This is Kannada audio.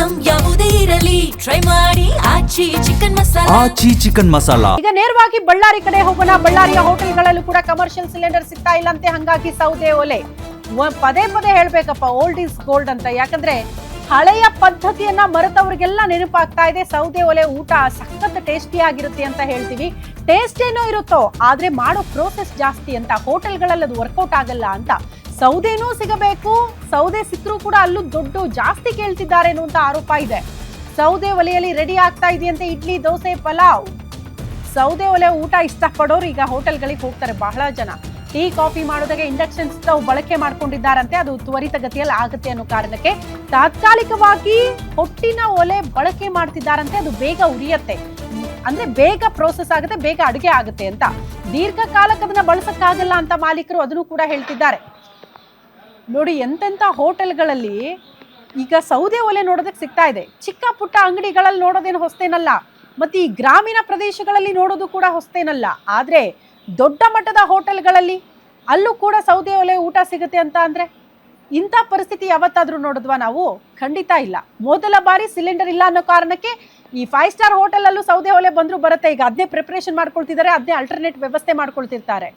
ಐಟಂ ಯಾವುದೇ ಇರಲಿ ಟ್ರೈ ಮಾಡಿ ಆಚಿ ಚಿಕನ್ ಮಸಾಲಾ. ಆಚಿ ಚಿಕನ್ ಮಸಾಲಾ. ಈಗ ನೇರವಾಗಿ ಬಳ್ಳಾರಿ ಕಡೆ ಹೋಗೋಣ. ಬಳ್ಳಾರಿಯ ಹೋಟೆಲ್ಗಳಲ್ಲೂ ಕೂಡ ಕಮರ್ಷಿಯಲ್ ಸಿಲಿಂಡರ್ ಸಿಗ್ತಾ ಇಲ್ಲಂತೆ, ಹಂಗಾಗಿ ಸೌದೆ ಒಲೆ. ಪದೇ ಪದೇ ಹೇಳ್ಬೇಕಪ್ಪ, ಓಲ್ಡ್ ಇಸ್ ಗೋಲ್ಡ್ ಅಂತ. ಯಾಕಂದ್ರೆ ಹಳೆಯ ಪದ್ಧತಿಯನ್ನ ಮರೆತವ್ರಿಗೆಲ್ಲ ನೆನಪಾಗ್ತಾ ಇದೆ. ಸೌದೆ ಒಲೆ ಊಟ ಸಖತ್ ಟೇಸ್ಟಿ ಆಗಿರುತ್ತೆ ಅಂತ ಹೇಳ್ತೀವಿ. ಟೇಸ್ಟ್ ಏನೋ ಇರುತ್ತೋ, ಆದ್ರೆ ಮಾಡೋ ಪ್ರೋಸೆಸ್ ಜಾಸ್ತಿ ಅಂತ. ಹೋಟೆಲ್ಗಳಲ್ಲಿ ಅದು ವರ್ಕೌಟ್ ಆಗಲ್ಲ ಅಂತ. ಸೌದೆನೂ ಸಿಗಬೇಕು, ಸೌದೆ ಸಿಕ್ಕರೂ ಕೂಡ ಅಲ್ಲೂ ದುಡ್ಡು ಜಾಸ್ತಿ ಕೇಳ್ತಿದ್ದಾರೆ ಅನ್ನುವಂತ ಆರೋಪ ಇದೆ. ಸೌದೆ ಒಲೆಯಲ್ಲಿ ರೆಡಿ ಆಗ್ತಾ ಇದೆಯಂತೆ ಇಡ್ಲಿ, ದೋಸೆ, ಪಲಾವ್. ಸೌದೆ ಒಲೆ ಊಟ ಇಷ್ಟಪಡೋರು ಈಗ ಹೋಟೆಲ್ಗಳಿಗೆ ಹೋಗ್ತಾರೆ ಬಹಳ ಜನ. ಟೀ ಕಾಫಿ ಮಾಡೋದಕ್ಕೆ ಇಂಡಕ್ಷನ್ ಸ್ಟವ್ ಬಳಕೆ ಮಾಡ್ಕೊಂಡಿದ್ದಾರಂತೆ. ಅದು ತ್ವರಿತಗತಿಯಲ್ಲಿ ಆಗುತ್ತೆ ಅನ್ನೋ ಕಾರಣಕ್ಕೆ ತಾತ್ಕಾಲಿಕವಾಗಿ ಹೊಟ್ಟಿನ ಒಲೆ ಬಳಕೆ ಮಾಡ್ತಿದ್ದಾರಂತೆ. ಅದು ಬೇಗ ಉರಿಯತ್ತೆ, ಅಂದ್ರೆ ಬೇಗ ಪ್ರೋಸೆಸ್ ಆಗುತ್ತೆ, ಬೇಗ ಅಡುಗೆ ಆಗುತ್ತೆ ಅಂತ. ದೀರ್ಘಕಾಲಕ್ಕೆ ಅದನ್ನ ಬಳಸಕ್ಕಾಗಲ್ಲ ಅಂತ ಮಾಲೀಕರು ಅದನ್ನು ಕೂಡ ಹೇಳ್ತಿದ್ದಾರೆ. ನೋಡಿ, ಎಂತೆಂಥ ಹೋಟೆಲ್ಗಳಲ್ಲಿ ಈಗ ಸೌದೆ ಒಲೆ ನೋಡೋದಕ್ಕೆ ಸಿಗ್ತಾ ಇದೆ. ಚಿಕ್ಕ ಪುಟ್ಟ ಅಂಗಡಿಗಳಲ್ಲಿ ನೋಡೋದೇನು ಹೊಸ್ತೇನಲ್ಲ, ಮತ್ತೆ ಈ ಗ್ರಾಮೀಣ ಪ್ರದೇಶಗಳಲ್ಲಿ ನೋಡೋದು ಕೂಡ ಹೊಸ್ತೇನಲ್ಲ. ಆದ್ರೆ ದೊಡ್ಡ ಮಟ್ಟದ ಹೋಟೆಲ್ಗಳಲ್ಲಿ ಅಲ್ಲೂ ಕೂಡ ಸೌದೆ ಒಲೆ ಊಟ ಸಿಗುತ್ತೆ ಅಂತ ಅಂದ್ರೆ ಇಂಥ ಪರಿಸ್ಥಿತಿ ಯಾವತ್ತಾದ್ರೂ ನೋಡಿದ್ವಾ ನಾವು? ಖಂಡಿತ ಇಲ್ಲ. ಮೊದಲ ಬಾರಿ ಸಿಲಿಂಡರ್ ಇಲ್ಲ ಅನ್ನೋ ಕಾರಣಕ್ಕೆ ಈ 5 ಸ್ಟಾರ್ ಹೋಟೆಲ್ ಅಲ್ಲೂ ಸೌದೆ ಒಲೆ ಬಂದ್ರು ಬರುತ್ತೆ. ಈಗ ಅದನ್ನೇ ಪ್ರಿಪರೇಷನ್ ಮಾಡ್ಕೊಳ್ತಿದ್ದಾರೆ, ಅದನ್ನೇ ಅಲ್ಟರ್ನೇಟ್ ವ್ಯವಸ್ಥೆ ಮಾಡ್ಕೊಳ್ತಿರ್ತಾರೆ.